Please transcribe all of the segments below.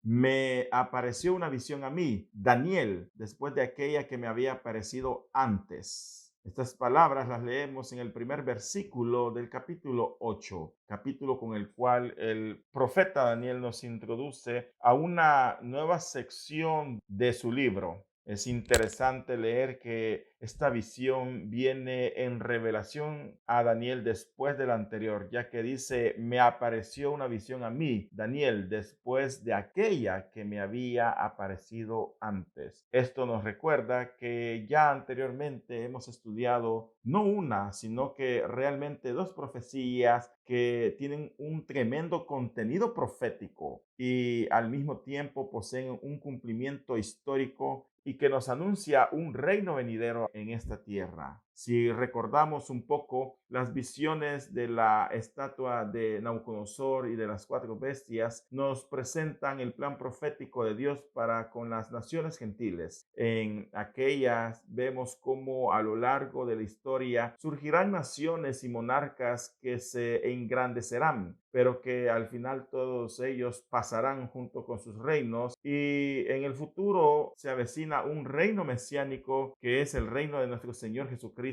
Me apareció una visión a mí, Daniel, después de aquella que me había aparecido antes. Estas palabras las leemos en el primer versículo del capítulo 8, capítulo con el cual el profeta Daniel nos introduce a una nueva sección de su libro. Es interesante leer que esta visión viene en revelación a Daniel después de la anterior, ya que dice, me apareció una visión a mí, Daniel, después de aquella que me había aparecido antes. Esto nos recuerda que ya anteriormente hemos estudiado no una, sino que realmente dos profecías que tienen un tremendo contenido profético y al mismo tiempo poseen un cumplimiento histórico y que nos anuncia un reino venidero en esta tierra. Si recordamos un poco las visiones de la estatua de Nabucodonosor y de las cuatro bestias, nos presentan el plan profético de Dios para con las naciones gentiles. En aquellas vemos cómo a lo largo de la historia surgirán naciones y monarcas que se engrandecerán, pero que al final todos ellos pasarán junto con sus reinos y en el futuro se avecina un reino mesiánico que es el reino de nuestro Señor Jesucristo,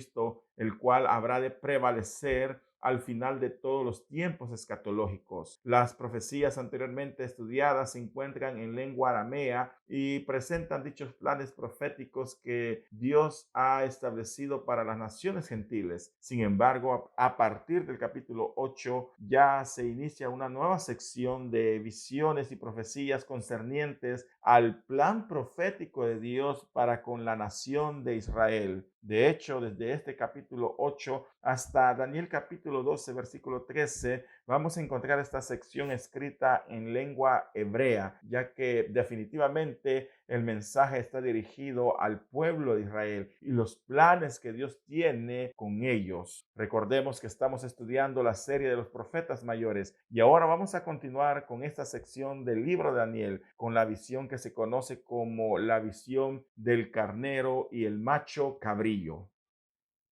el cual habrá de prevalecer al final de todos los tiempos escatológicos. Las profecías anteriormente estudiadas se encuentran en lengua aramea y presentan dichos planes proféticos que Dios ha establecido para las naciones gentiles. Sin embargo, a partir del capítulo 8 ya se inicia una nueva sección de visiones y profecías concernientes al plan profético de Dios para con la nación de Israel. De hecho, desde este capítulo 8 hasta Daniel capítulo 12, versículo 13, vamos a encontrar esta sección escrita en lengua hebrea, ya que definitivamente el mensaje está dirigido al pueblo de Israel y los planes que Dios tiene con ellos. Recordemos que estamos estudiando la serie de los profetas mayores y ahora vamos a continuar con esta sección del libro de Daniel, con la visión que se conoce como la visión del carnero y el macho cabrillo.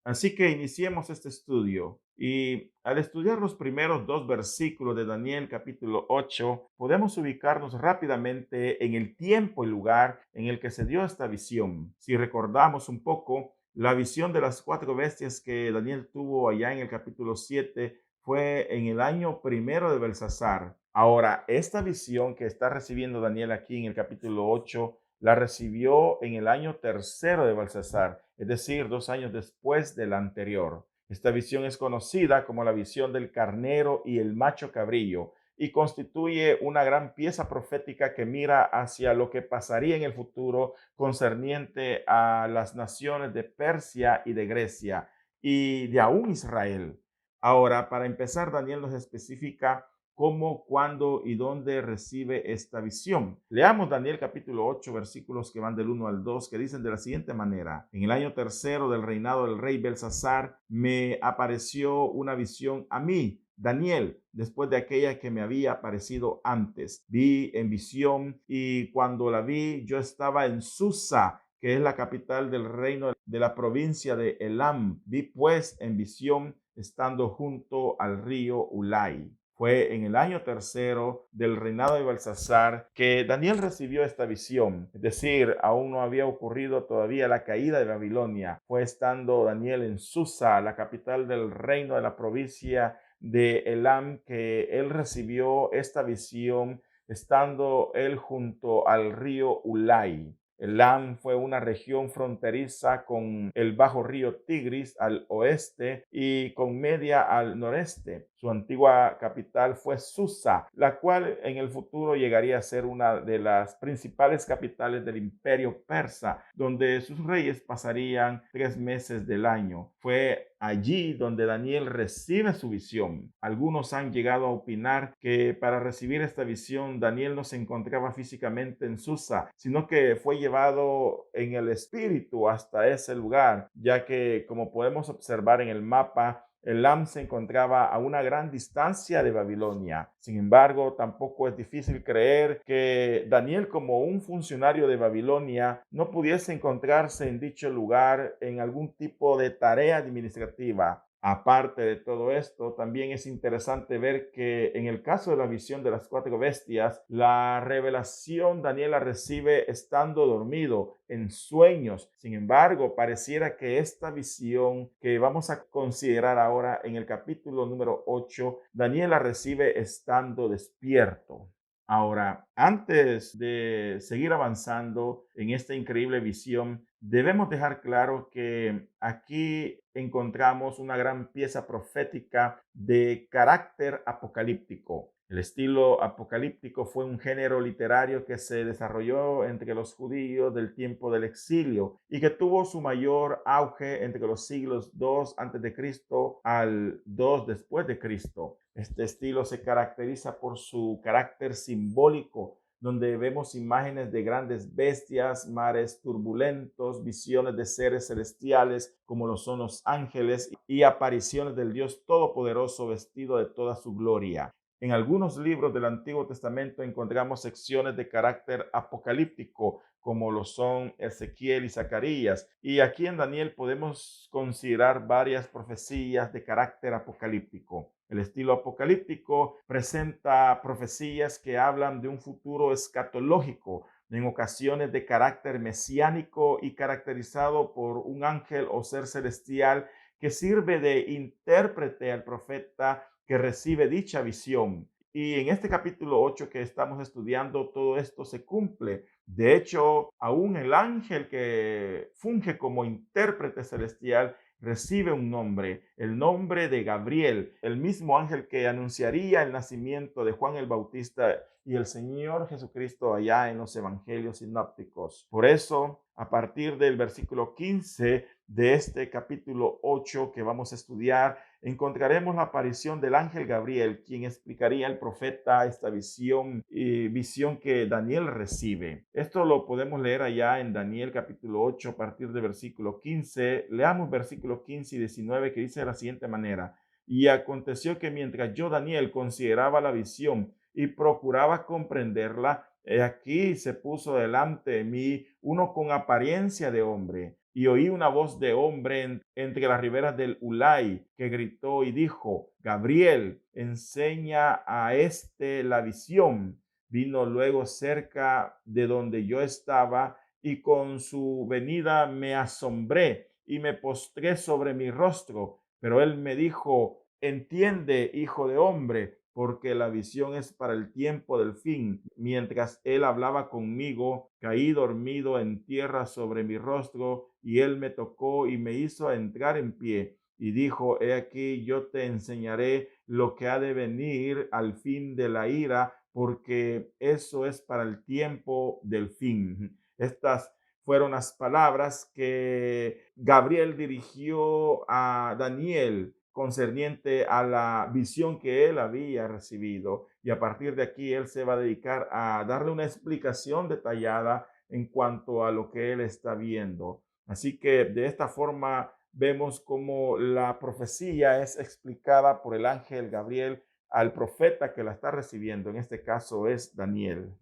Así que iniciemos este estudio y al estudiar los primeros dos versículos de Daniel capítulo 8, podemos ubicarnos rápidamente en el tiempo y lugar en el que se dio esta visión. Si recordamos un poco, la visión de las cuatro bestias que Daniel tuvo allá en el capítulo 7 fue en el año primero de Belsasar. Ahora, esta visión que está recibiendo Daniel aquí en el capítulo 8 la recibió en el año tercero de Belsasar, es decir, 2 años después de la anterior. Esta visión es conocida como la visión del carnero y el macho cabrillo y constituye una gran pieza profética que mira hacia lo que pasaría en el futuro concerniente a las naciones de Persia y de Grecia y de aún Israel. Ahora, para empezar, Daniel nos especifica cómo, cuándo y dónde recibe esta visión. Leamos Daniel capítulo 8, versículos que van del 1 al 2, que dicen de la siguiente manera: en el año tercero del reinado del rey Belsasar, me apareció una visión a mí, Daniel, después de aquella que me había aparecido antes. Vi en visión y cuando la vi, yo estaba en Susa, que es la capital del reino de la provincia de Elam. Vi pues en visión estando junto al río Ulai. Fue en el año tercero del reinado de Belsasar que Daniel recibió esta visión. Es decir, aún no había ocurrido todavía la caída de Babilonia. Fue estando Daniel en Susa, la capital del reino de la provincia de Elam, que él recibió esta visión estando él junto al río Ulai. Elam fue una región fronteriza con el bajo río Tigris al oeste y con Media al noreste. Su antigua capital fue Susa, la cual en el futuro llegaría a ser una de las principales capitales del imperio persa, donde sus reyes pasarían 3 meses del año. Fue allí donde Daniel recibe su visión. Algunos han llegado a opinar que para recibir esta visión Daniel no se encontraba físicamente en Susa, sino que fue llevado en el espíritu hasta ese lugar, ya que, como podemos observar en el mapa, Elam se encontraba a una gran distancia de Babilonia. Sin embargo, tampoco es difícil creer que Daniel, como un funcionario de Babilonia, no pudiese encontrarse en dicho lugar en algún tipo de tarea administrativa. Aparte de todo esto, también es interesante ver que en el caso de la visión de las cuatro bestias, la revelación Daniel la recibe estando dormido, en sueños. Sin embargo, pareciera que esta visión que vamos a considerar ahora en el capítulo número 8, Daniel la recibe estando despierto. Ahora, antes de seguir avanzando en esta increíble visión, debemos dejar claro que aquí encontramos una gran pieza profética de carácter apocalíptico. El estilo apocalíptico fue un género literario que se desarrolló entre los judíos del tiempo del exilio y que tuvo su mayor auge entre los siglos II antes de Cristo al II después de Cristo. Este estilo se caracteriza por su carácter simbólico, donde vemos imágenes de grandes bestias, mares turbulentos, visiones de seres celestiales como lo son los ángeles y apariciones del Dios Todopoderoso vestido de toda su gloria. En algunos libros del Antiguo Testamento encontramos secciones de carácter apocalíptico, como lo son Ezequiel y Zacarías. Y aquí en Daniel podemos considerar varias profecías de carácter apocalíptico. El estilo apocalíptico presenta profecías que hablan de un futuro escatológico, en ocasiones de carácter mesiánico y caracterizado por un ángel o ser celestial que sirve de intérprete al profeta que recibe dicha visión. Y en este capítulo 8 que estamos estudiando, todo esto se cumple. De hecho, aún el ángel que funge como intérprete celestial recibe un nombre, el nombre de Gabriel, el mismo ángel que anunciaría el nacimiento de Juan el Bautista y el Señor Jesucristo allá en los evangelios sinópticos. Por eso, a partir del versículo 15 de este capítulo 8 que vamos a estudiar, encontraremos la aparición del ángel Gabriel, quien explicaría al profeta esta visión que Daniel recibe. Esto lo podemos leer allá en Daniel capítulo 8 a partir del versículo 15. Leamos versículos 15 y 19 que dice de la siguiente manera: y aconteció que mientras yo, Daniel, consideraba la visión y procuraba comprenderla, aquí se puso delante de mí uno con apariencia de hombre, y oí una voz de hombre entre las riberas del Ulai, que gritó y dijo: Gabriel, enseña a este la visión. Vino luego cerca de donde yo estaba, y con su venida me asombré y me postré sobre mi rostro. Pero él me dijo: entiende, hijo de hombre, porque la visión es para el tiempo del fin. Mientras él hablaba conmigo, caí dormido en tierra sobre mi rostro, y él me tocó y me hizo entrar en pie. Y dijo: he aquí, yo te enseñaré lo que ha de venir al fin de la ira, porque eso es para el tiempo del fin. Estas fueron las palabras que Gabriel dirigió a Daniel concerniente a la visión que él había recibido. Y a partir de aquí él se va a dedicar a darle una explicación detallada en cuanto a lo que él está viendo. Así que de esta forma vemos cómo la profecía es explicada por el ángel Gabriel al profeta que la está recibiendo. En este caso es Daniel.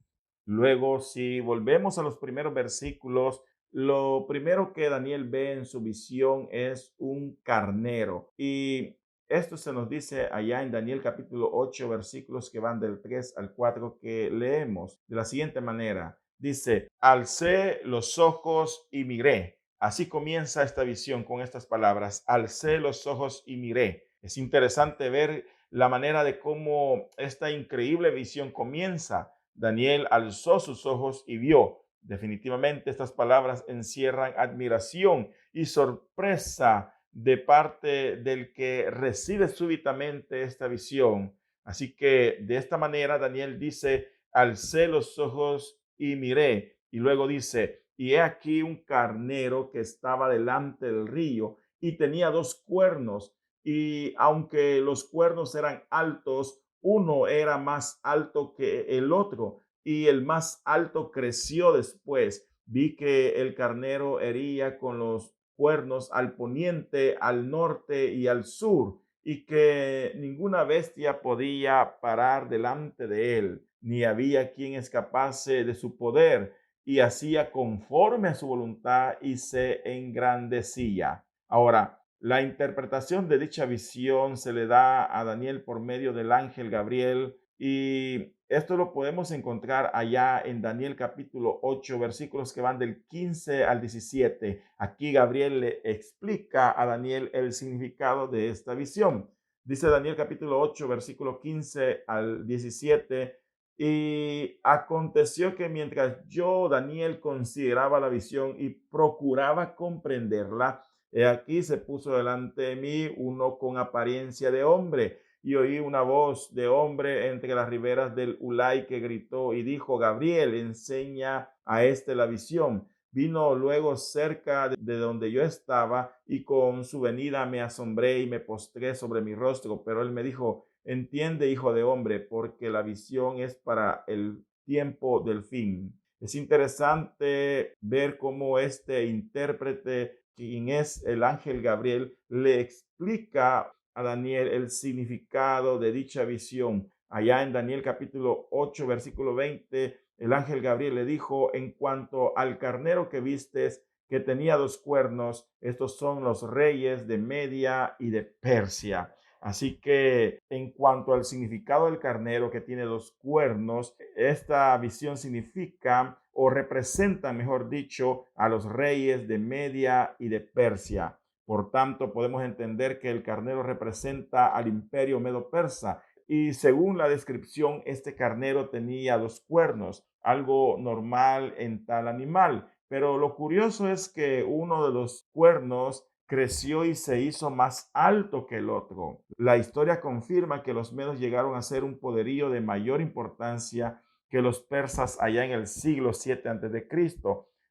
Luego, si volvemos a los primeros versículos, lo primero que Daniel ve en su visión es un carnero. Y esto se nos dice allá en Daniel capítulo 8, versículos que van del 3 al 4, que leemos de la siguiente manera. Dice: alcé los ojos y miré. Así comienza esta visión con estas palabras: alcé los ojos y miré. Es interesante ver la manera de cómo esta increíble visión comienza. Daniel alzó sus ojos y vio. Definitivamente estas palabras encierran admiración y sorpresa de parte del que recibe súbitamente esta visión. Así que de esta manera Daniel dice: alcé los ojos y miré. Y luego dice: y he aquí un carnero que estaba delante del río y tenía dos cuernos, y aunque los cuernos eran altos, uno era más alto que el otro, y el más alto creció después. Vi que el carnero hería con los cuernos al poniente, al norte y al sur, y que ninguna bestia podía parar delante de él, ni había quien escapase de su poder, y hacía conforme a su voluntad y se engrandecía. Ahora, La interpretación de dicha visión se le da a Daniel por medio del ángel Gabriel, y esto lo podemos encontrar allá en Daniel capítulo 8, versículos que van del 15 al 17. Aquí Gabriel le explica a Daniel el significado de esta visión. Dice Daniel capítulo 8, versículo 15 al 17. Y aconteció que mientras yo, Daniel, consideraba la visión y procuraba comprenderla, he aquí se puso delante de mí uno con apariencia de hombre, y oí una voz de hombre entre las riberas del Ulai que gritó y dijo: Gabriel, enseña a este la visión. Vino luego cerca de donde yo estaba, y con su venida me asombré y me postré sobre mi rostro. Pero él me dijo: entiende, hijo de hombre, porque la visión es para el tiempo del fin. Es interesante ver cómo este intérprete, quien es el ángel Gabriel, le explica a Daniel el significado de dicha visión. Allá en Daniel capítulo 8, versículo 20, el ángel Gabriel le dijo: en cuanto al carnero que vistes, que tenía dos cuernos, estos son los reyes de Media y de Persia. Así que en cuanto al significado del carnero que tiene dos cuernos, esta visión significa o representa, mejor dicho, a los reyes de Media y de Persia. Por tanto, podemos entender que el carnero representa al imperio medo-persa, y según la descripción, este carnero tenía dos cuernos, algo normal en tal animal. Pero lo curioso es que uno de los cuernos creció y se hizo más alto que el otro. La historia confirma que los medos llegaron a ser un poderío de mayor importancia que los persas allá en el siglo 7 a.C.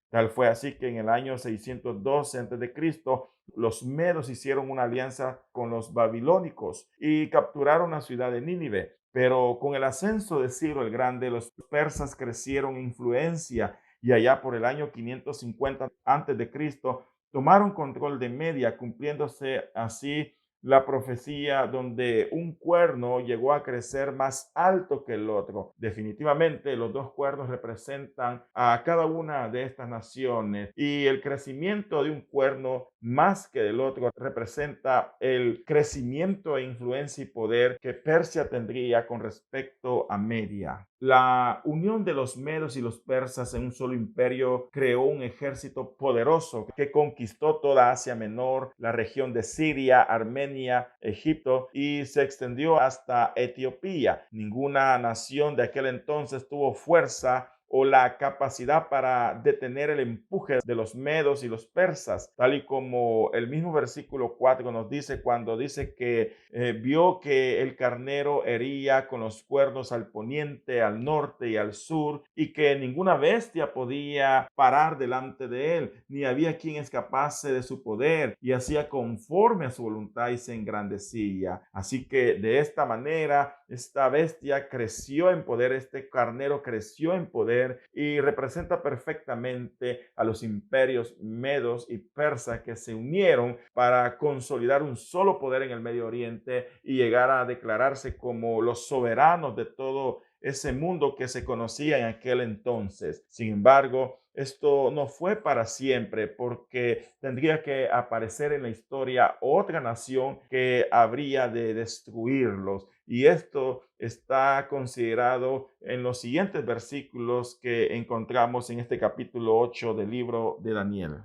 Tal fue así que en el año 612 a.C., los medos hicieron una alianza con los babilónicos y capturaron la ciudad de Nínive. Pero con el ascenso de Ciro el Grande, los persas crecieron en influencia, y allá por el año 550 a.C. tomaron control de Media, cumpliéndose así la profecía donde un cuerno llegó a crecer más alto que el otro. Definitivamente los dos cuernos representan a cada una de estas naciones, y el crecimiento de un cuerno más que del otro representa el crecimiento e influencia y poder que Persia tendría con respecto a Media. La unión de los medos y los persas en un solo imperio creó un ejército poderoso que conquistó toda Asia Menor, la región de Siria, Armenia, Egipto, y se extendió hasta Etiopía. Ninguna nación de aquel entonces tuvo fuerza o la capacidad para detener el empuje de los medos y los persas, tal y como el mismo versículo 4 nos dice, cuando dice que vio que el carnero hería con los cuernos al poniente, al norte y al sur, y que ninguna bestia podía parar delante de él, ni había quien escapase de su poder, y hacía conforme a su voluntad y se engrandecía. Así que de esta manera esta bestia creció en poder, este carnero creció en poder, y representa perfectamente a los imperios medos y persa que se unieron para consolidar un solo poder en el Medio Oriente y llegar a declararse como los soberanos de todo ese mundo que se conocía en aquel entonces. Sin embargo, esto no fue para siempre, porque tendría que aparecer en la historia otra nación que habría de destruirlos. Y esto está considerado en los siguientes versículos que encontramos en este capítulo 8 del libro de Daniel.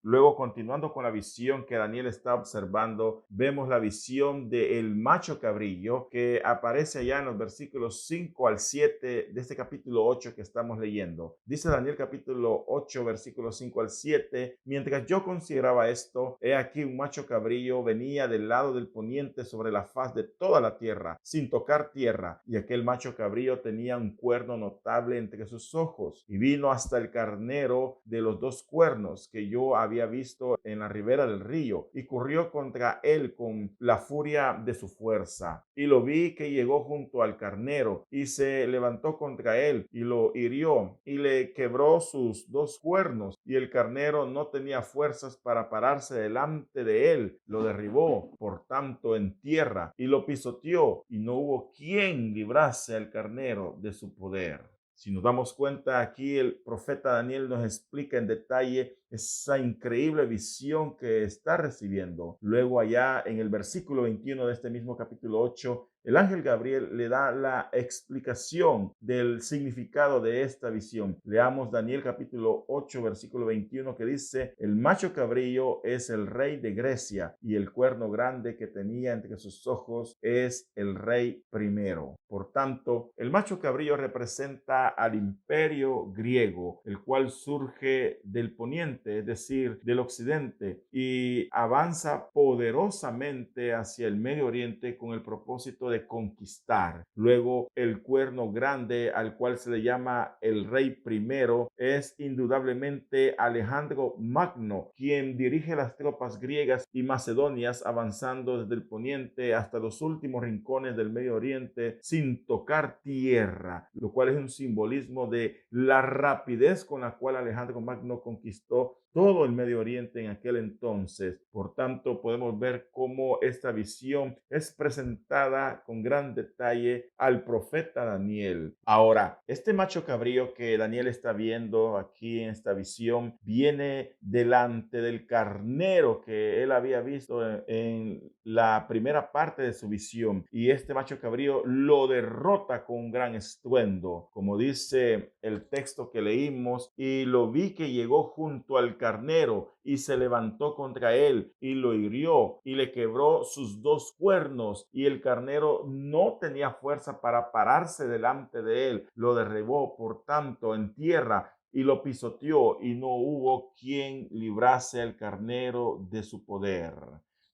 Luego, continuando con la visión que Daniel está observando, vemos la visión del macho cabrillo que aparece allá en los versículos 5 al 7 de este capítulo 8 que estamos leyendo. Dice Daniel capítulo 8, versículos 5 al 7: mientras yo consideraba esto, he aquí un macho cabrillo venía del lado del poniente sobre la faz de toda la tierra, sin tocar tierra, y aquel macho cabrillo tenía un cuerno notable entre sus ojos, y vino hasta el carnero de los dos cuernos que yo había visto en la ribera del río, y corrió contra él con la furia de su fuerza. Y lo vi que llegó junto al carnero, y se levantó contra él, y lo hirió, y le quebró sus dos cuernos, y el carnero no tenía fuerzas para pararse delante de él. Lo derribó, por tanto, en tierra, y lo pisoteó, y no hubo quien librase al carnero de su poder. Si nos damos cuenta, aquí el profeta Daniel nos explica en detalle esa increíble visión que está recibiendo. Luego allá en el versículo 21 de este mismo capítulo 8, el ángel Gabriel le da la explicación del significado de esta visión. Leamos Daniel capítulo 8, versículo 21, que dice: el macho cabrillo es el rey de Grecia, y el cuerno grande que tenía entre sus ojos es el rey primero. Por tanto, el macho cabrillo representa al imperio griego, el cual surge del poniente, es decir, del occidente, y avanza poderosamente hacia el Medio Oriente con el propósito de conquistar. Luego, el cuerno grande, al cual se le llama el rey primero, es indudablemente Alejandro Magno, quien dirige las tropas griegas y macedonias avanzando desde el poniente hasta los últimos rincones del Medio Oriente sin tocar tierra, lo cual es un simbolismo de la rapidez con la cual Alejandro Magno conquistó todo el Medio Oriente en aquel entonces. Por tanto, podemos ver cómo esta visión es presentada con gran detalle al profeta Daniel. Ahora, este macho cabrío que Daniel está viendo aquí en esta visión viene delante del carnero que él había visto en la primera parte de su visión, y este macho cabrío lo derrota con un gran estruendo, como dice el texto que leímos: y lo vi que llegó junto al carnero y se levantó contra él y lo hirió y le quebró sus dos cuernos, y el carnero no tenía fuerza para pararse delante de él, lo derribó por tanto en tierra y lo pisoteó, y no hubo quien librase al carnero de su poder.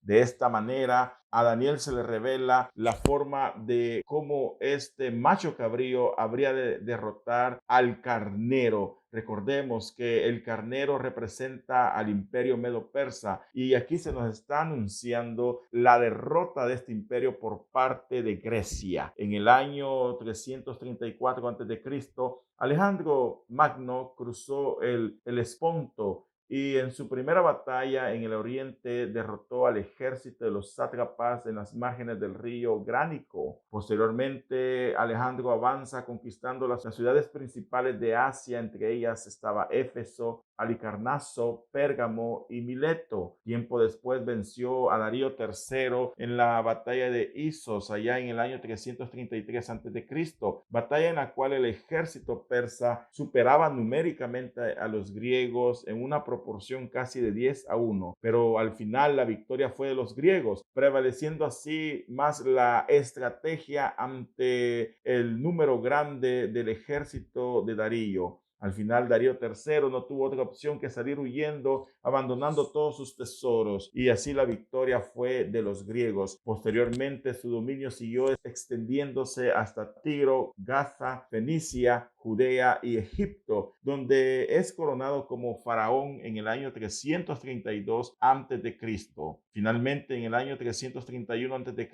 De esta manera, a Daniel se le revela la forma de cómo este macho cabrío habría de derrotar al carnero. Recordemos que el carnero representa al imperio medo-persa, y aquí se nos está anunciando la derrota de este imperio por parte de Grecia. En el año 334 a.C., Alejandro Magno cruzó el Helesponto, y en su primera batalla en el oriente derrotó al ejército de los sátrapas en las márgenes del río Gránico. Posteriormente, Alejandro avanza conquistando las ciudades principales de Asia. Entre ellas estaba Éfeso, Halicarnaso, Pérgamo y Mileto. Tiempo después venció a Darío III en la batalla de Isos, allá en el año 333 a.C., batalla en la cual el ejército persa superaba numéricamente a los griegos en una proporción casi de 10-1, pero al final la victoria fue de los griegos, prevaleciendo así más la estrategia ante el número grande del ejército de Darío. Al final, Darío III no tuvo otra opción que salir huyendo, abandonando todos sus tesoros, y así la victoria fue de los griegos. Posteriormente, su dominio siguió extendiéndose hasta Tiro, Gaza, Fenicia, Judea y Egipto, donde es coronado como faraón en el año 332 a.C. Finalmente, en el año 331 a.C.,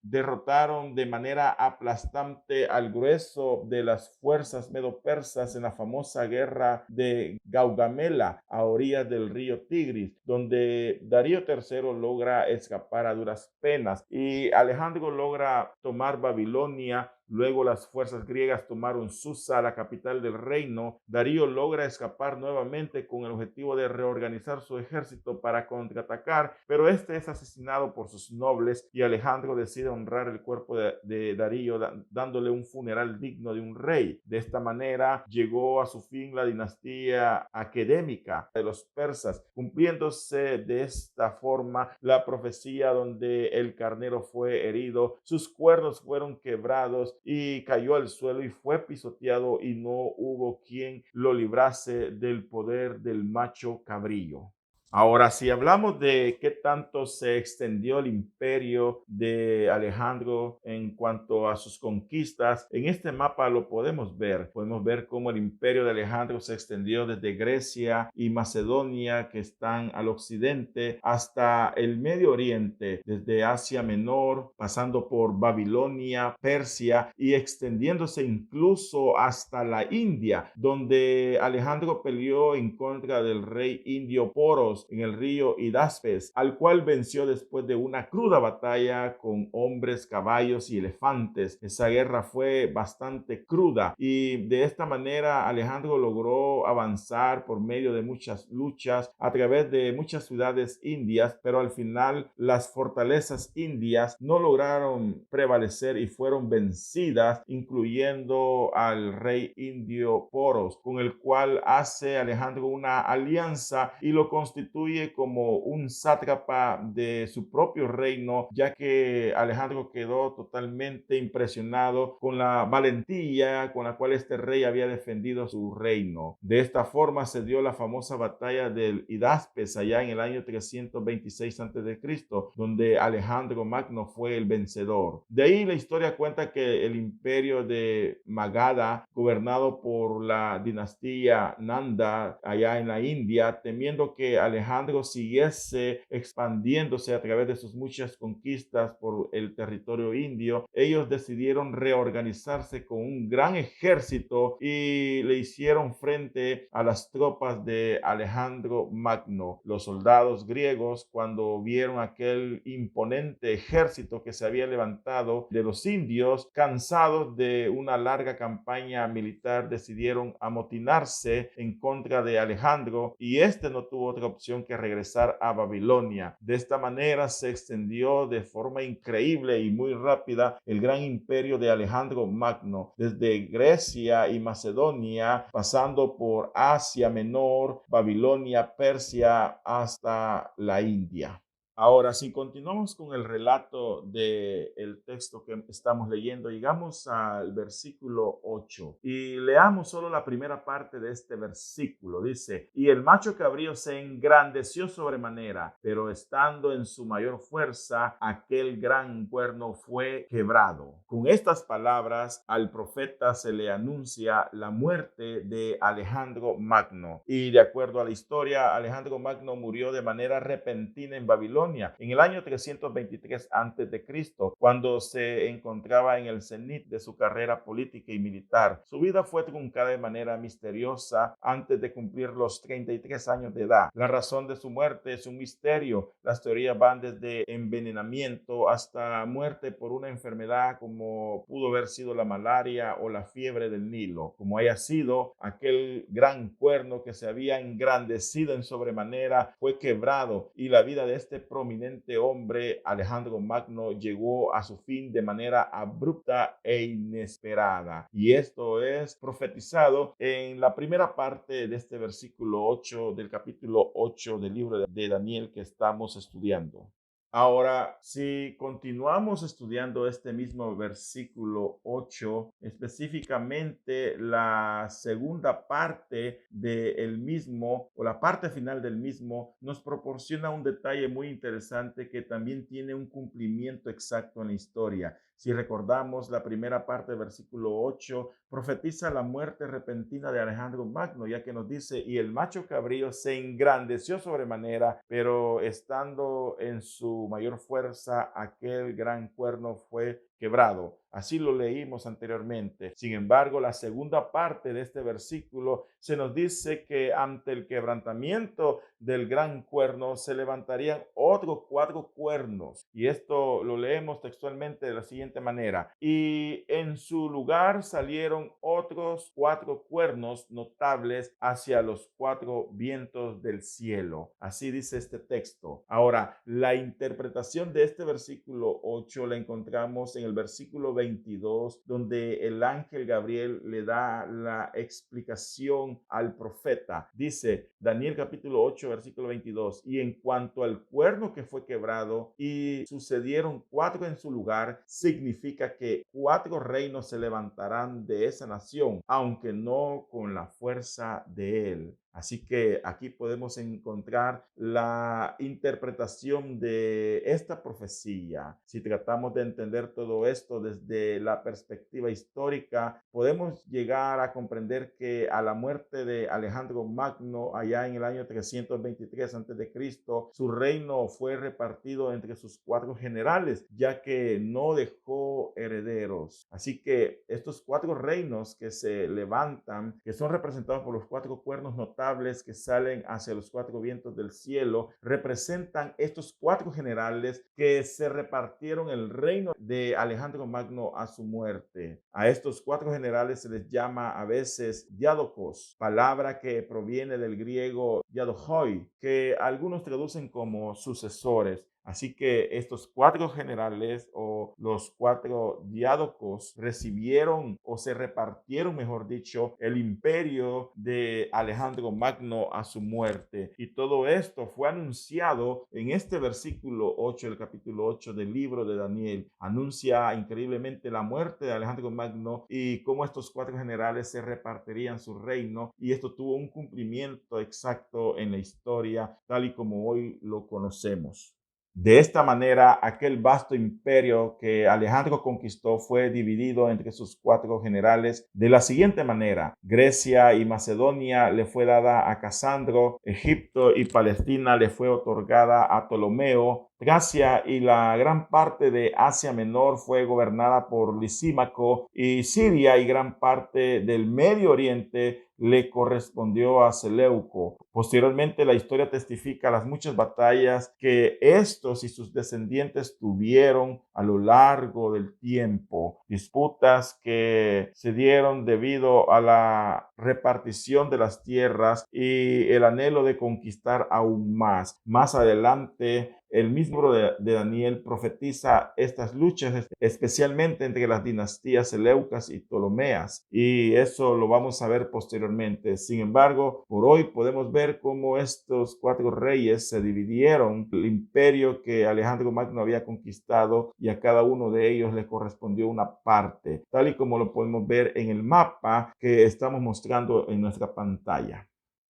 derrotaron de manera aplastante al grueso de las fuerzas medo-persas en la famosa guerra de Gaugamela a orillas del río Tigris, donde Darío III logra escapar a duras penas y Alejandro logra tomar Babilonia. Luego las fuerzas griegas tomaron Susa, la capital del reino. Darío logra escapar nuevamente con el objetivo de reorganizar su ejército para contraatacar, pero este es asesinado por sus nobles, y Alejandro decide honrar el cuerpo de Darío dándole un funeral digno de un rey. De esta manera llegó a su fin la dinastía aquedémica de los persas, cumpliéndose de esta forma la profecía donde el carnero fue herido, sus cuernos fueron quebrados y cayó al suelo y fue pisoteado, y no hubo quien lo librase del poder del macho cabrillo. Ahora, si hablamos de qué tanto se extendió el imperio de Alejandro en cuanto a sus conquistas, en este mapa lo podemos ver. Podemos ver cómo el imperio de Alejandro se extendió desde Grecia y Macedonia, que están al occidente, hasta el Medio Oriente, desde Asia Menor, pasando por Babilonia, Persia y extendiéndose incluso hasta la India, donde Alejandro peleó en contra del rey indio Poros, poros en el río Hidaspes, al cual venció después de una cruda batalla con hombres, caballos y elefantes. Esa guerra fue bastante cruda y de esta manera Alejandro logró avanzar por medio de muchas luchas a través de muchas ciudades indias, pero al final las fortalezas indias no lograron prevalecer y fueron vencidas, incluyendo al rey indio Poros, con el cual hace Alejandro una alianza y lo constituye como un sátrapa de su propio reino, ya que Alejandro quedó totalmente impresionado con la valentía con la cual este rey había defendido su reino. De esta forma se dio la famosa batalla del Hidaspes allá en el año 326 a.C., donde Alejandro Magno fue el vencedor. De ahí la historia cuenta que el imperio de Magadha, gobernado por la dinastía Nanda allá en la India, temiendo que Alejandro siguiese expandiéndose a través de sus muchas conquistas por el territorio indio, ellos decidieron reorganizarse con un gran ejército y le hicieron frente a las tropas de Alejandro Magno. Los soldados griegos, cuando vieron aquel imponente ejército que se había levantado de los indios, cansados de una larga campaña militar, decidieron amotinarse en contra de Alejandro y este no tuvo otra opción que regresar a Babilonia. De esta manera se extendió de forma increíble y muy rápida el gran imperio de Alejandro Magno, desde Grecia y Macedonia, pasando por Asia Menor, Babilonia, Persia, hasta la India. Ahora, si continuamos con el relato del texto que estamos leyendo, llegamos al versículo 8 y leamos solo la primera parte de este versículo. Dice: y el macho cabrío se engrandeció sobremanera, pero estando en su mayor fuerza, aquel gran cuerno fue quebrado. Con estas palabras, al profeta se le anuncia la muerte de Alejandro Magno. Y de acuerdo a la historia, Alejandro Magno murió de manera repentina en Babilonia en el año 323 a.C., cuando se encontraba en el cenit de su carrera política y militar. Su vida fue truncada de manera misteriosa antes de cumplir los 33 años de edad. La razón de su muerte es un misterio. Las teorías van desde envenenamiento hasta muerte por una enfermedad como pudo haber sido la malaria o la fiebre del Nilo. Como haya sido, aquel gran cuerno que se había engrandecido en sobremanera fue quebrado y la vida de este prominente hombre, Alejandro Magno, llegó a su fin de manera abrupta e inesperada. Y esto es profetizado en la primera parte de este versículo 8 del capítulo 8 del libro de Daniel que estamos estudiando. Ahora, si continuamos estudiando este mismo versículo 8, específicamente la segunda parte del mismo o la parte final del mismo, nos proporciona un detalle muy interesante que también tiene un cumplimiento exacto en la historia. Si recordamos la primera parte del versículo 8, profetiza la muerte repentina de Alejandro Magno, ya que nos dice: y el macho cabrío se engrandeció sobremanera, pero estando en su mayor fuerza, aquel gran cuerno fue quebrado. Así lo leímos anteriormente. Sin embargo, la segunda parte de este versículo se nos dice que ante el quebrantamiento del gran cuerno se levantarían otros 4 cuernos. Y esto lo leemos textualmente de la siguiente manera: y en su lugar salieron otros 4 cuernos notables hacia los 4 vientos del cielo. Así dice este texto. Ahora, la interpretación de este versículo 8 la encontramos en el versículo 22, donde el ángel Gabriel le da la explicación al profeta. Dice Daniel capítulo 8, versículo 22: y en cuanto al cuerno que fue quebrado y sucedieron 4 en su lugar, significa que 4 reinos se levantarán de esa nación, aunque no con la fuerza de él. Así que aquí podemos encontrar la interpretación de esta profecía. Si tratamos de entender todo esto desde la perspectiva histórica, podemos llegar a comprender que a la muerte de Alejandro Magno allá en el año 323 a.C., su reino fue repartido entre sus 4 generales, ya que no dejó herederos. Así que estos 4 reinos que se levantan, que son representados por los 4 cuernos notables, notables que salen hacia los cuatro vientos del cielo representan estos cuatro generales que se repartieron el reino de Alejandro Magno a su muerte. A estos cuatro generales se les llama a veces diádocos, palabra que proviene del griego diadochoi, que algunos traducen como sucesores. Así que estos cuatro generales o los cuatro diádocos recibieron o se repartieron, mejor dicho, el imperio de Alejandro Magno a su muerte. Y todo esto fue anunciado en este versículo 8, el capítulo 8 del libro de Daniel. Anuncia increíblemente la muerte de Alejandro Magno y cómo estos cuatro generales se repartirían su reino. Y esto tuvo un cumplimiento exacto en la historia, tal y como hoy lo conocemos. De esta manera, aquel vasto imperio que Alejandro conquistó fue dividido entre sus cuatro generales de la siguiente manera: Grecia y Macedonia le fue dada a Casandro, Egipto y Palestina le fue otorgada a Ptolomeo, Tracia y la gran parte de Asia Menor fue gobernada por Lisímaco, y Siria y gran parte del Medio Oriente le correspondió a Seleuco. Posteriormente, la historia testifica las muchas batallas que estos y sus descendientes tuvieron a lo largo del tiempo, disputas que se dieron debido a la repartición de las tierras y el anhelo de conquistar aún más. Más adelante, el mismo libro de Daniel profetiza estas luchas, especialmente entre las dinastías seleucas y ptolomeas, y eso lo vamos a ver posteriormente. Sin embargo, por hoy podemos ver cómo estos cuatro reyes se dividieron el imperio que Alejandro Magno había conquistado, y a cada uno de ellos le correspondió una parte, tal y como lo podemos ver en el mapa que estamos mostrando en nuestra pantalla.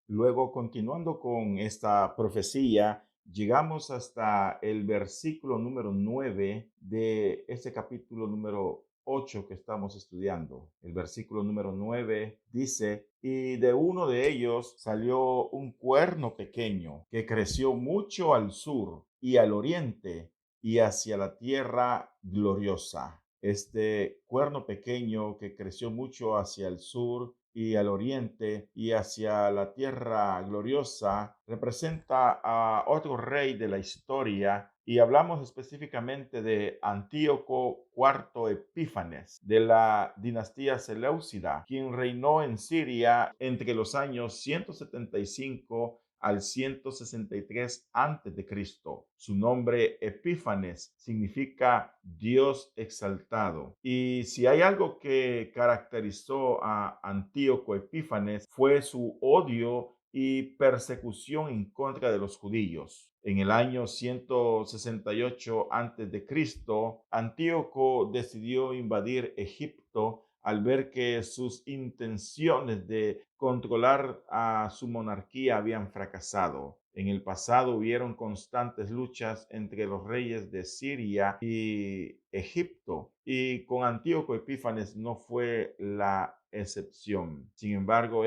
Luego, continuando con esta profecía, llegamos hasta el versículo número 9 de este capítulo número 8 que estamos estudiando. El versículo número 9 dice: y de uno de ellos salió un cuerno pequeño que creció mucho al sur y al oriente y hacia la tierra gloriosa. Este cuerno pequeño que creció mucho hacia el sur y al oriente y hacia la tierra gloriosa representa a otro rey de la historia, y hablamos específicamente de Antíoco IV Epífanes de la dinastía Seleucida, quien reinó en Siria entre los años 175 al 163 antes de Cristo. Su nombre Epífanes significa Dios exaltado. Y si hay algo que caracterizó a Antíoco Epífanes, fue su odio y persecución en contra de los judíos. En el año 168 antes de Cristo, Antíoco decidió invadir Egipto al ver que sus intenciones de controlar a su monarquía habían fracasado. En el pasado hubieron constantes luchas entre los reyes de Siria y Egipto, y con Antíoco Epífanes no fue la excepción. Sin embargo,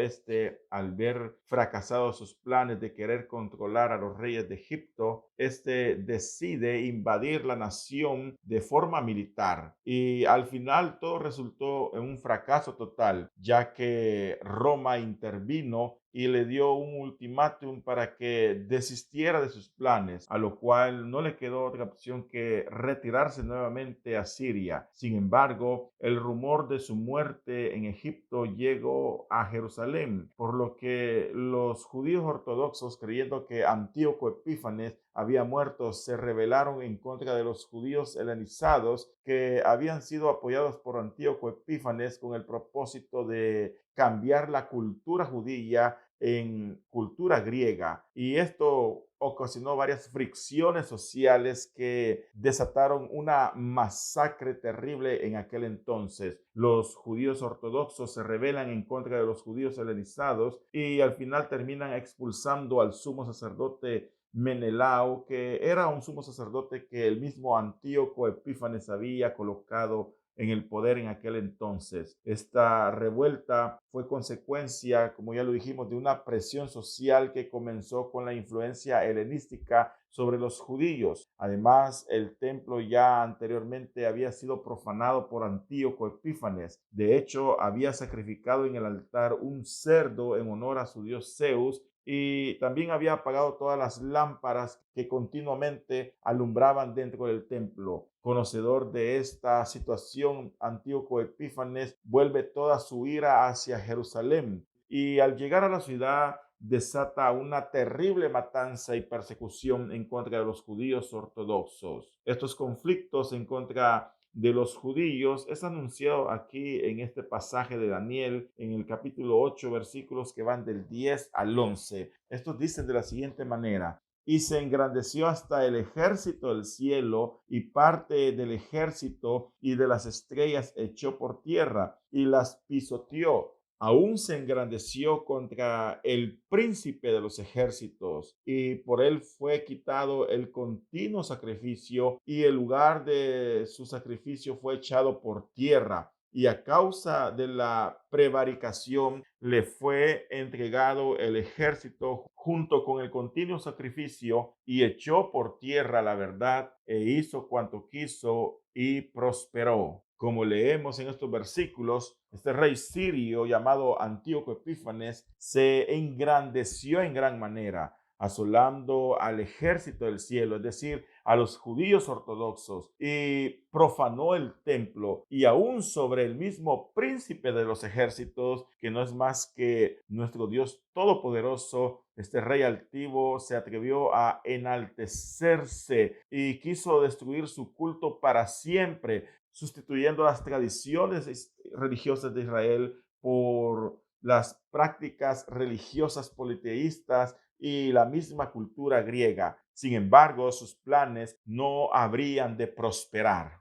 al ver fracasados sus planes de querer controlar a los reyes de Egipto, decide invadir la nación de forma militar, y al final todo resultó en un fracaso total, ya que Roma intervino y le dio un ultimátum para que desistiera de sus planes, a lo cual no le quedó otra opción que retirarse nuevamente a Siria. Sin embargo, el rumor de su muerte en Egipto llegó a Jerusalén, por lo que los judíos ortodoxos, creyendo que Antíoco Epífanes había muerto, se rebelaron en contra de los judíos helenizados que habían sido apoyados por Antíoco Epífanes con el propósito de cambiar la cultura judía en cultura griega, y esto ocasionó varias fricciones sociales que desataron una masacre terrible en aquel entonces. Los judíos ortodoxos se rebelan en contra de los judíos helenizados y al final terminan expulsando al sumo sacerdote Menelao, que era un sumo sacerdote que el mismo Antíoco Epífanes había colocado en el poder en aquel entonces. Esta revuelta fue consecuencia, como ya lo dijimos, de una presión social que comenzó con la influencia helenística sobre los judíos. Además, el templo ya anteriormente había sido profanado por Antíoco Epífanes. De hecho, había sacrificado en el altar un cerdo en honor a su dios Zeus y también había apagado todas las lámparas que continuamente alumbraban dentro del templo. Conocedor de esta situación, Antíoco Epífanes vuelve toda su ira hacia Jerusalén y al llegar a la ciudad desata una terrible matanza y persecución en contra de los judíos ortodoxos. Estos conflictos en contra de los judíos es anunciado aquí en este pasaje de Daniel en el capítulo 8, versículos que van del 10 al 11. Estos dicen de la siguiente manera: y se engrandeció hasta el ejército del cielo, y parte del ejército y de las estrellas echó por tierra y las pisoteó. Aún se engrandeció contra el príncipe de los ejércitos, y por él fue quitado el continuo sacrificio, y el lugar de su sacrificio fue echado por tierra. Y a causa de la prevaricación le fue entregado el ejército junto con el continuo sacrificio, y echó por tierra la verdad e hizo cuanto quiso y prosperó. Como leemos en estos versículos, este rey sirio llamado Antíoco Epífanes se engrandeció en gran manera, asolando al ejército del cielo, es decir, a los judíos ortodoxos, y profanó el templo, y aún sobre el mismo príncipe de los ejércitos, que no es más que nuestro Dios todopoderoso. Este rey altivo se atrevió a enaltecerse y quiso destruir su culto para siempre, sustituyendo las tradiciones religiosas de Israel por las prácticas religiosas politeístas y la misma cultura griega. Sin embargo, sus planes no habrían de prosperar.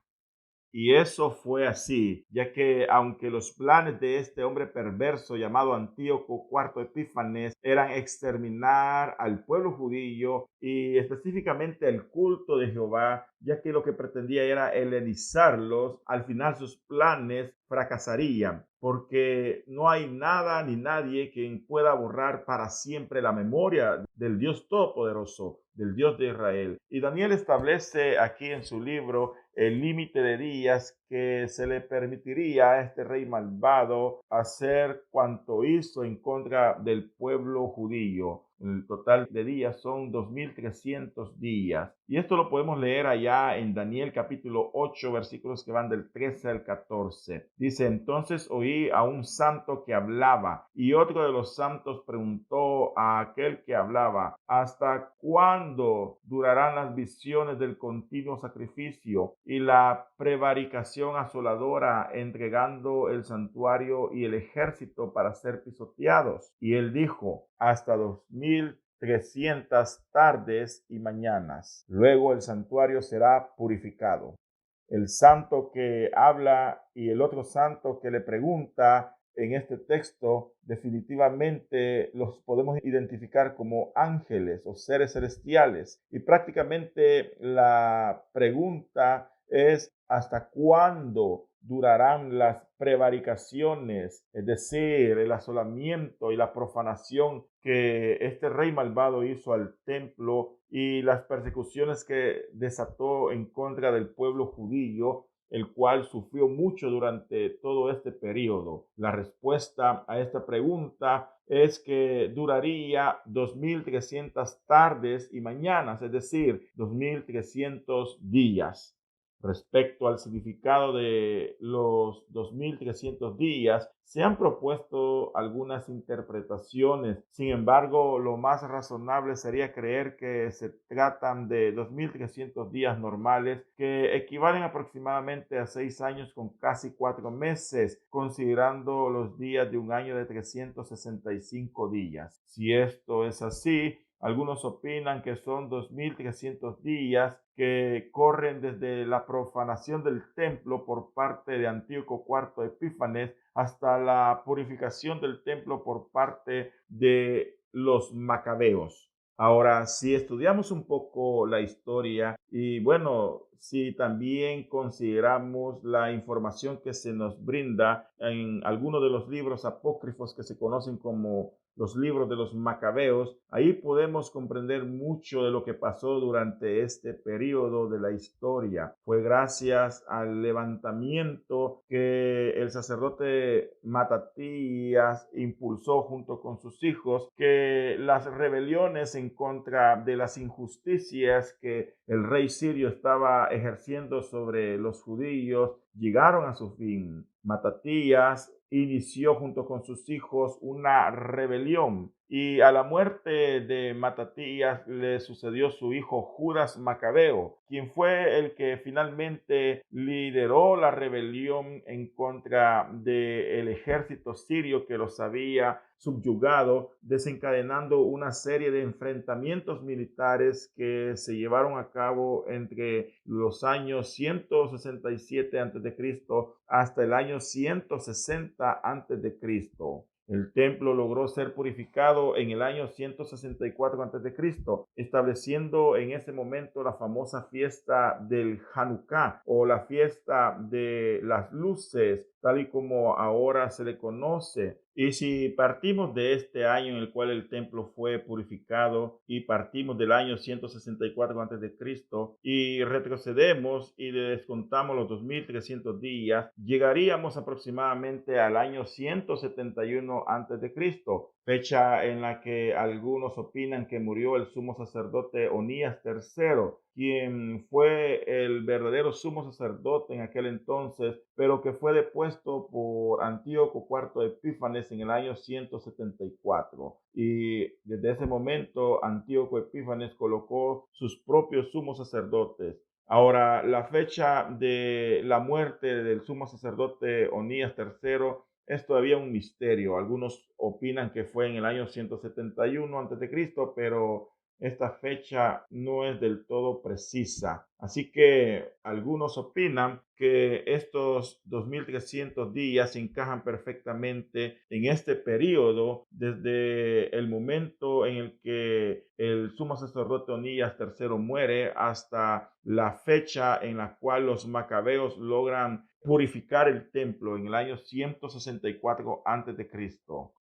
Y eso fue así, ya que aunque los planes de este hombre perverso llamado Antíoco IV Epífanes eran exterminar al pueblo judío y específicamente el culto de Jehová, ya que lo que pretendía era helenizarlos, al final sus planes fracasarían, porque no hay nada ni nadie que pueda borrar para siempre la memoria del Dios Todopoderoso, del Dios de Israel. Y Daniel establece aquí en su libro el límite de días que se le permitiría a este rey malvado hacer cuanto hizo en contra del pueblo judío. El total de días son 2300 días. Y esto lo podemos leer allá en Daniel capítulo 8, versículos que van del 13 al 14. Dice: entonces oí a un santo que hablaba, y otro de los santos preguntó a aquel que hablaba: ¿hasta cuándo durarán las visiones del continuo sacrificio y la prevaricación asoladora, entregando el santuario y el ejército para ser pisoteados? Y él dijo: hasta 2300 tardes y mañanas. Luego el santuario será purificado. El santo que habla y el otro santo que le pregunta en este texto, definitivamente los podemos identificar como ángeles o seres celestiales. Y prácticamente la pregunta es: ¿hasta cuándo durarán las prevaricaciones? Es decir, el asolamiento y la profanación que este rey malvado hizo al templo y las persecuciones que desató en contra del pueblo judío, el cual sufrió mucho durante todo este periodo. La respuesta a esta pregunta es que duraría 2300 tardes y mañanas, es decir, 2300 días. Respecto al significado de los 2300 días, se han propuesto algunas interpretaciones. Sin embargo, lo más razonable sería creer que se tratan de 2300 días normales, que equivalen aproximadamente a 6 años con casi 4 meses, considerando los días de un año de 365 días. Si esto es así, algunos opinan que son 2300 días que corren desde la profanación del templo por parte de Antíoco IV Epífanes hasta la purificación del templo por parte de los macabeos. Ahora, si estudiamos un poco la historia Y bueno, si también consideramos la información que se nos brinda en algunos de los libros apócrifos que se conocen como los libros de los Macabeos, ahí podemos comprender mucho de lo que pasó durante este periodo de la historia. Fue gracias al levantamiento que el sacerdote Matatías impulsó junto con sus hijos, que las rebeliones en contra de las injusticias que el rey sirio estaba ejerciendo sobre los judíos llegaron a su fin. Matatías inició junto con sus hijos una rebelión y a la muerte de Matatías le sucedió su hijo Judas Macabeo, quien fue el que finalmente lideró la rebelión en contra del ejército sirio que los había subyugado, desencadenando una serie de enfrentamientos militares que se llevaron a cabo entre los años 167 a.C. hasta el año 160 a.C. El templo logró ser purificado en el año 164 a.C., estableciendo en ese momento la famosa fiesta del Hanukkah o la fiesta de las luces, tal y como ahora se le conoce. Y si partimos de este año en el cual el templo fue purificado y partimos del año 164 a.C. y retrocedemos y le descontamos los 2300 días, llegaríamos aproximadamente al año 171 a.C., fecha en la que algunos opinan que murió el sumo sacerdote Onías III, quien fue el verdadero sumo sacerdote en aquel entonces, pero que fue depuesto por Antíoco IV Epífanes en el año 174. Y desde ese momento Antíoco Epífanes colocó sus propios sumos sacerdotes. Ahora, la fecha de la muerte del sumo sacerdote Onías III es todavía un misterio. Algunos opinan que fue en el año 171 a.C., pero esta fecha no es del todo precisa. Así que algunos opinan que estos 2300 días encajan perfectamente en este periodo desde el momento en el que el sumo sacerdote Onías III muere hasta la fecha en la cual los macabeos logran purificar el templo en el año 164 a.C.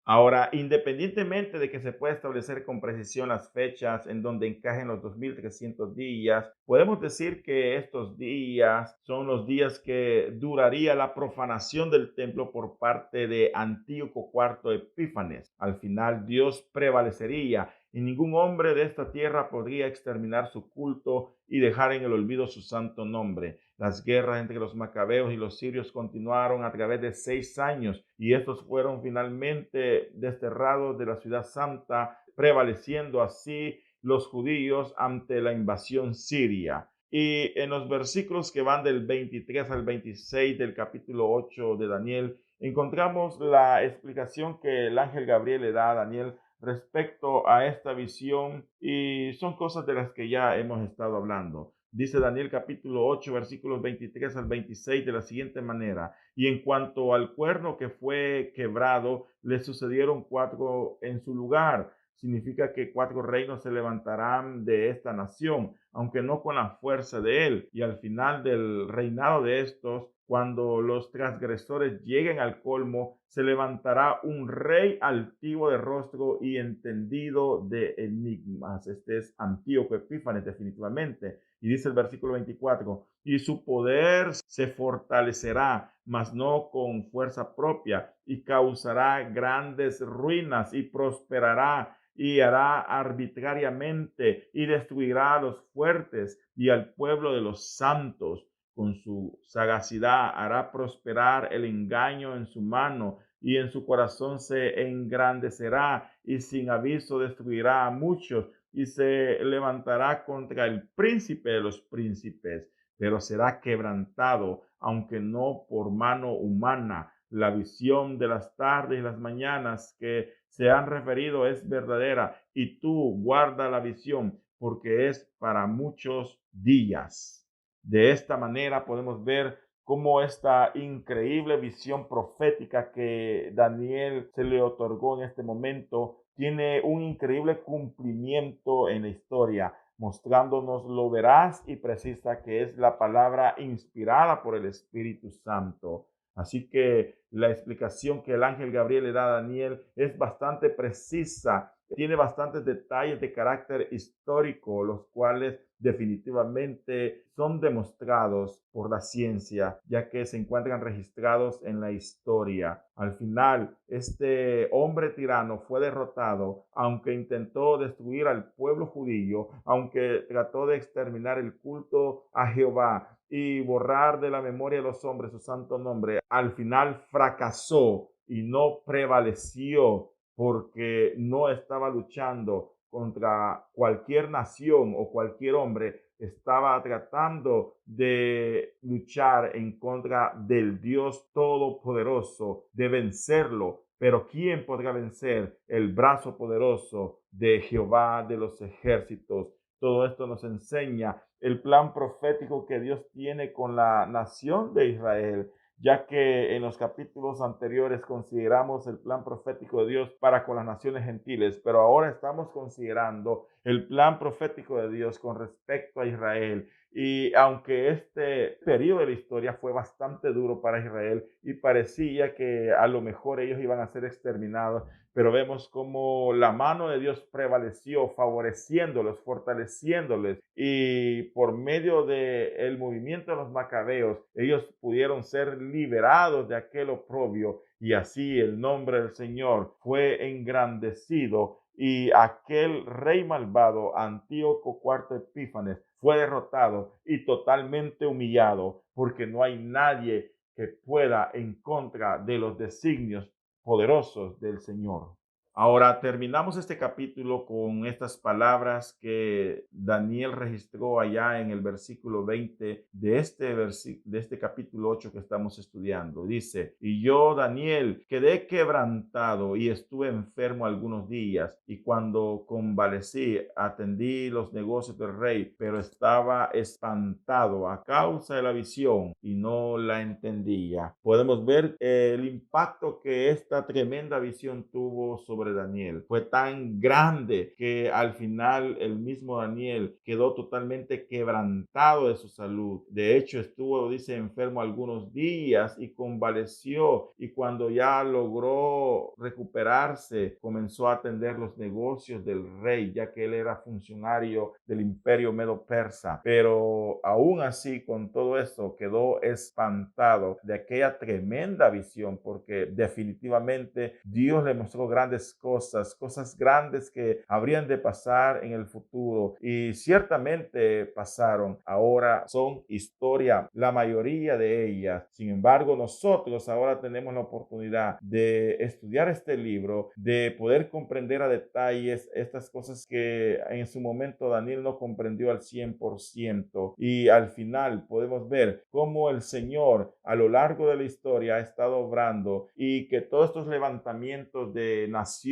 Ahora, independientemente de que se pueda establecer con precisión las fechas en donde encajen los 2300 días, podemos decir que estos días son los días que duraría la profanación del templo por parte de Antíoco IV Epífanes. Al final, Dios prevalecería y ningún hombre de esta tierra podría exterminar su culto y dejar en el olvido su santo nombre. Las guerras entre los macabeos y los sirios continuaron a través de 6 años y estos fueron finalmente desterrados de la ciudad santa, prevaleciendo así los judíos ante la invasión siria. Y en los versículos que van del 23 al 26 del capítulo 8 de Daniel, encontramos la explicación que el ángel Gabriel le da a Daniel respecto a esta visión y son cosas de las que ya hemos estado hablando. Dice Daniel capítulo 8 versículos 23 al 26 de la siguiente manera: y en cuanto al cuerno que fue quebrado, le sucedieron 4 en su lugar. Significa que 4 reinos se levantarán de esta nación, aunque no con la fuerza de él. Y al final del reinado de estos, cuando los transgresores lleguen al colmo, se levantará un rey altivo de rostro y entendido de enigmas. Este es Antíoco Epífanes, definitivamente. Y dice el versículo 24: y su poder se fortalecerá, mas no con fuerza propia, y causará grandes ruinas y prosperará y hará arbitrariamente y destruirá a los fuertes y al pueblo de los santos. Con su sagacidad hará prosperar el engaño en su mano y en su corazón se engrandecerá y sin aviso destruirá a muchos y se levantará contra el príncipe de los príncipes, pero será quebrantado, aunque no por mano humana. La visión de las tardes y las mañanas que se han referido es verdadera, y tú guarda la visión, porque es para muchos días. De esta manera podemos ver cómo esta increíble visión profética que Daniel se le otorgó en este momento tiene un increíble cumplimiento en la historia. mostrándonos lo veraz y precisa que es la palabra inspirada por el Espíritu Santo. Así que la explicación que el ángel Gabriel le da a Daniel es bastante precisa, tiene bastantes detalles de carácter histórico, los cuales definitivamente son demostrados por la ciencia, ya que se encuentran registrados en la historia. Al final, este hombre tirano fue derrotado, aunque intentó destruir al pueblo judío, aunque trató de exterminar el culto a Jehová y borrar de la memoria de los hombres su santo nombre. Al final fracasó y no prevaleció porque no estaba luchando contra cualquier nación o cualquier hombre, estaba tratando de luchar en contra del Dios Todopoderoso, de vencerlo. Pero ¿quién podrá vencer el brazo poderoso de Jehová de los ejércitos? Todo esto nos enseña el plan profético que Dios tiene con la nación de Israel, ya que en los capítulos anteriores consideramos el plan profético de Dios para con las naciones gentiles, pero ahora estamos considerando el plan profético de Dios con respecto a Israel. Y aunque este periodo de la historia fue bastante duro para Israel y parecía que a lo mejor ellos iban a ser exterminados, pero vemos cómo la mano de Dios prevaleció, favoreciéndolos, fortaleciéndoles, y por medio del movimiento de los macabeos, ellos pudieron ser liberados de aquel oprobio, y así el nombre del Señor fue engrandecido, y aquel rey malvado, Antíoco IV Epífanes, fue derrotado y totalmente humillado, porque no hay nadie que pueda en contra de los designios poderosos del Señor. Ahora terminamos este capítulo con estas palabras que Daniel registró allá en el versículo 20 de este capítulo 8 que estamos estudiando. Dice: y yo, Daniel, quedé quebrantado y estuve enfermo algunos días, y cuando convalecí atendí los negocios del rey, pero estaba espantado a causa de la visión y no la entendía. Podemos ver el impacto que esta tremenda visión tuvo sobre Daniel. Fue tan grande que al final el mismo Daniel quedó totalmente quebrantado de su salud. De hecho, estuvo, dice, enfermo algunos días y convaleció, y cuando ya logró recuperarse, comenzó a atender los negocios del rey, ya que él era funcionario del imperio medo-persa. Pero aún así, con todo eso, quedó espantado de aquella tremenda visión, porque definitivamente Dios le mostró grandes cosas grandes que habrían de pasar en el futuro, y ciertamente pasaron. Ahora son historia, la mayoría de ellas. Sin embargo, nosotros ahora tenemos la oportunidad de estudiar este libro, de poder comprender a detalles estas cosas que en su momento Daniel no comprendió al 100%, y al final podemos ver cómo el Señor a lo largo de la historia ha estado obrando, y que todos estos levantamientos de naciones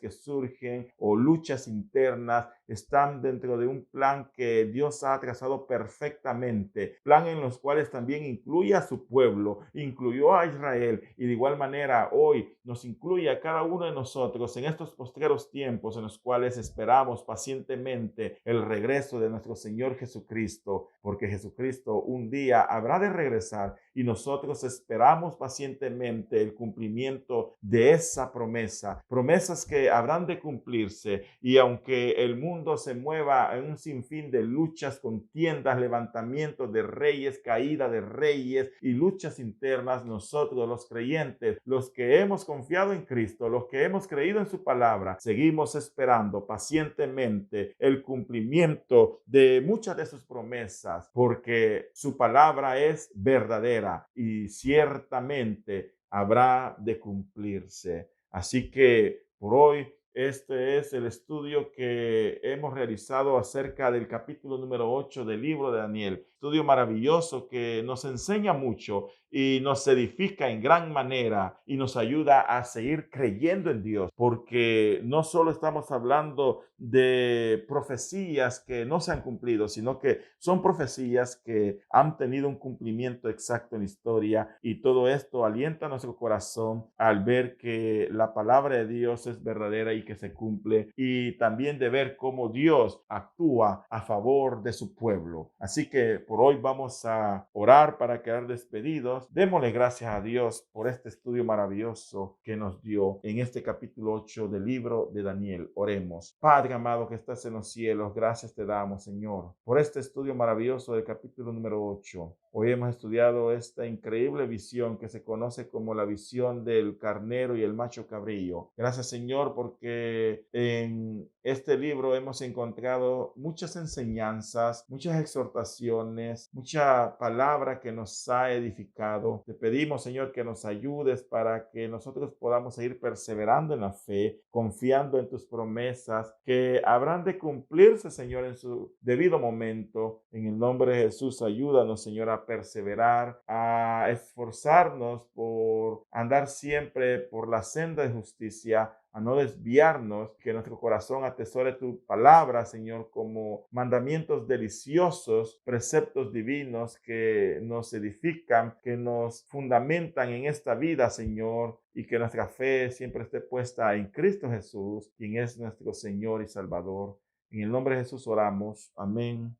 que surgen o luchas internas están dentro de un plan que Dios ha trazado perfectamente, plan en los cuales también incluye a su pueblo, incluyó a Israel, y de igual manera hoy nos incluye a cada uno de nosotros en estos postreros tiempos en los cuales esperamos pacientemente el regreso de nuestro Señor Jesucristo, porque Jesucristo un día habrá de regresar, y nosotros esperamos pacientemente el cumplimiento de esa promesa, promesas que habrán de cumplirse. Y aunque el mundo se mueva en un sinfín de luchas, contiendas, levantamientos de reyes, caída de reyes y luchas internas, nosotros los creyentes, los que hemos confiado en Cristo, los que hemos creído en su palabra, seguimos esperando pacientemente el cumplimiento de muchas de sus promesas, porque su palabra es verdadera y ciertamente habrá de cumplirse. Así que por hoy este es el estudio que hemos realizado acerca del capítulo número 8 del libro de Daniel. Estudio maravilloso que nos enseña mucho, y nos edifica en gran manera y nos ayuda a seguir creyendo en Dios, porque no solo estamos hablando de profecías que no se han cumplido, sino que son profecías que han tenido un cumplimiento exacto en la historia, y todo esto alienta nuestro corazón al ver que la palabra de Dios es verdadera y que se cumple, y también de ver cómo Dios actúa a favor de su pueblo. Así que por hoy vamos a orar para quedar despedidos. Démosle gracias a Dios por este estudio maravilloso que nos dio en este capítulo 8 del libro de Daniel. Oremos. Padre amado que estás en los cielos, gracias te damos, Señor, por este estudio maravilloso del capítulo número 8. Hoy hemos estudiado esta increíble visión que se conoce como la visión del carnero y el macho cabrillo. Gracias, Señor, porque en este libro hemos encontrado muchas enseñanzas, muchas exhortaciones, mucha palabra que nos ha edificado. Te pedimos, Señor, que nos ayudes para que nosotros podamos seguir perseverando en la fe, confiando en tus promesas que habrán de cumplirse, Señor, en su debido momento. En el nombre de Jesús, ayúdanos, Señor, a perseverar, a esforzarnos por andar siempre por la senda de justicia, a no desviarnos, que nuestro corazón atesore tu palabra, Señor, como mandamientos deliciosos, preceptos divinos que nos edifican, que nos fundamentan en esta vida, Señor, y que nuestra fe siempre esté puesta en Cristo Jesús, quien es nuestro Señor y Salvador. En el nombre de Jesús oramos. Amén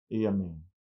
y amén.